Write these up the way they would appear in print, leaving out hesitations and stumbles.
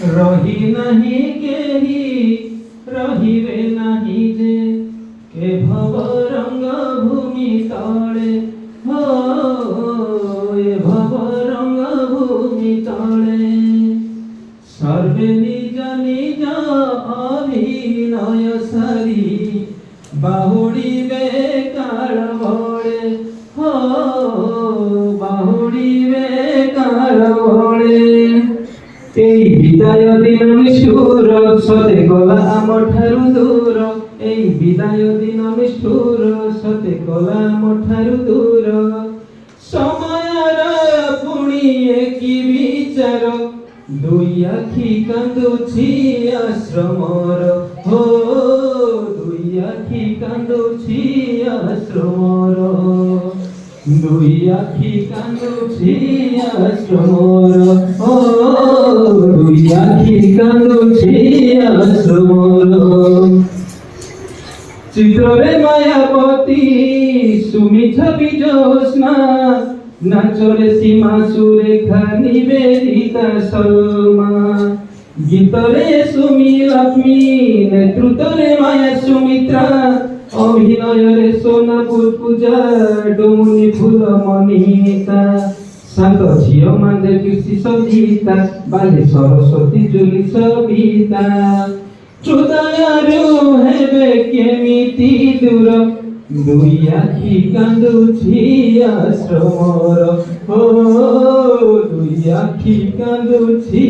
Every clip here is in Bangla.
रही नहीं केही रहिबे नहीं जे के भव रंग भूमि तले हो ए भव रंग भूमि तले सर्वे निज निज अभिनय सारी बाहुड़िबे काल बळे हो बाहुड़िबे काल बळे এই বিদায় দিন নিষ্ঠুর সতে গলা আমার ঠারু দূর এই বিদায় দিন নিষ্ঠুর সতে গলা আমার ঠারু দূর সময়ের পুଣି কি বিচার দুই আখি কান্দুছি আশ্রমর হো দুই আখি কান্দুছি আশ্রমর দুই আখি কান্দুছি আশ্রমর ও দুই আখি কান্দুছি আশ্রমর চিত্রে মায়াবতী সুমি ছবি জ্যোৎস্না নাচরে সীমা সুরেখা নিবেদিতা সলমা গীতরে সুমি লক্ষ্মী নেতৃত্বরে মায়া সুমিত্রা অভিনয়রে সোনাপুর পূজা ডমুনি ফুল মনিতা সাঙ্গ ঝিও মানে কৃষি সঙ্গীতা বালে সরস্বতী জুলি সবিতা হৃদয়ରୁ ହେବେ କେମିତି ଦୂର ଦୁଇ ଆଖି କାନ୍ଦୁଛି ଆଶ୍ରମର ଓ ଦୁଇ ଆଖି କାନ୍ଦୁଛି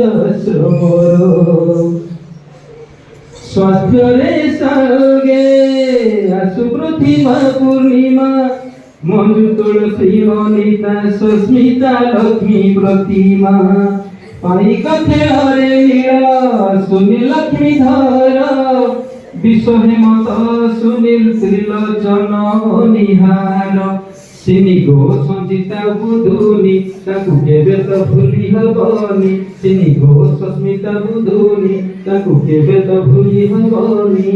ଆଶ୍ରମର ସ୍ୱାସ୍ଥ୍ୟରେ ସାଙ୍ଗେ ଆସୁ ପ୍ରତିଭା ପୂର୍ଣ୍ଣିମା ମଞ୍ଜୁ ତୁଳସୀ ଅନିତା ସୁସ୍ମିତା ଲକ୍ଷ୍ମୀ ପ୍ରତିମା ପାଇକ ଖେଳରେ ନୀଳ ସୁନୀଲ ଲକ୍ଷ୍ମୀ ଧର ବିଶ୍ୱ ହେମନ୍ତ ସୁନୀଲ ତ୍ରିଲୋଚନ ନିହାର ସିନି ଗୋ ସଞ୍ଚିତା ବୁଧୁନି ତାକୁ କେବେ ତ ଭୁଲି ହବନି ସିନି ଗୋ ସସ୍ମିତା ବୁଧୁନି ତାକୁ କେବେ ତ ଭୁଲି ହବନି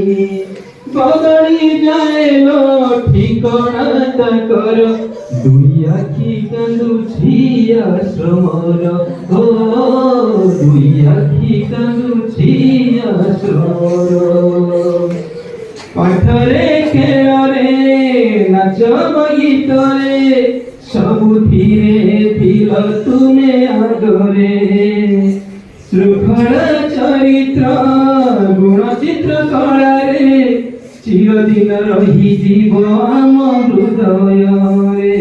ବଦଳି ଯାଏ ଲୋ ଠିକଣା ତାଙ୍କର ଦୁଇ ଆଖି କାନ୍ଦୁଛି ଆଶ୍ରମର ଓ ଦୁଇ ଆଖି କାନ୍ଦୁଛି ଆଶ୍ରମର ପାଠରେ ଖେଳରେ ନାଚ ଗୀତରେ ସବୁଥିରେ ଥିଲ ତୁମେ ଆଗରେ ଶୃଙ୍ଖଳ ଚରିତ୍ର ଗୁଣ ଚିତ୍ର କଳାରେ চিরদিন রহিଯିବ ଆମ ହୃଦୟରେ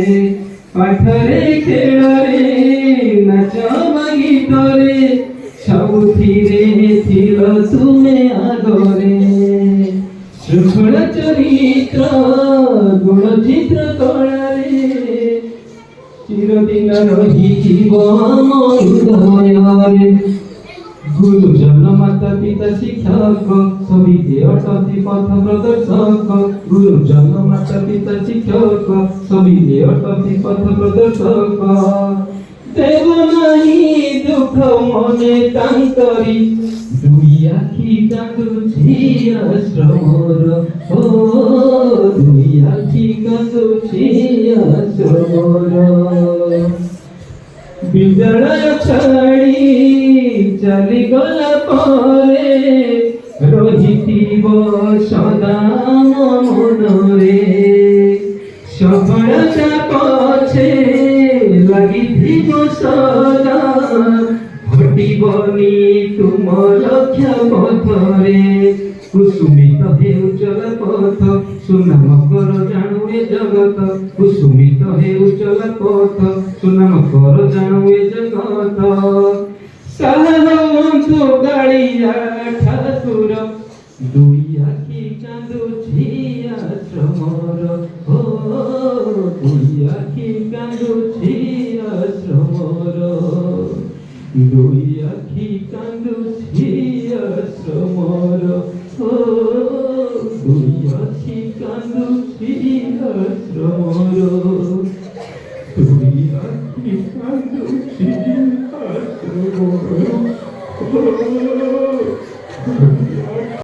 ପାଠରେ ଖେଳରେ ନାଚ ଗୀତରେ ସବୁଥିରେ ଥିଲ ତୁମେ ଆଗରେ ଶୃଙ୍ଖଳ ଚରିତ୍ର ଗୁଣ ଚିତ୍ର କଳାରେ ଚିରଦିନ ରହିଯିବ ଆମ ହୃଦୟରେ গুরুজন মাতা পিতা শিক্ষক সবিতে অটতি পথ প্রদর্শক গুরুজন মাতা পিতা শিক্ষক সবিতে অটতি পথ প্রদর্শক দেব নাহি দুঃখ মনে তাঙ্করি দুই আখি কান্দুছি আশ্রমর ও দুই আখি কান্দুছি আশ্রমর বিদ্যালয় ছাড়ি চালিগলা পরে রহিথিব সদা মନରେ সফলতা পছে লাগিথিব সদা ঘটিবনি তুম লক্ষ্য পথরে কুসুমিত হেউচল পথ সুনাম কর জাণু এ জগত কুসুমিত হেউচল পথ সুনাম কর জাণু এ জগত সাহবন্তু গাড়িয়া ঠাকুর দুই আখি কান্দুছি আশ্রমর ও দুই আখি কান্দুছি আশ্রমর দুই আখি কান্দুছি আশ্রমর ও দুই আখি কান্দুছি আশ্রমর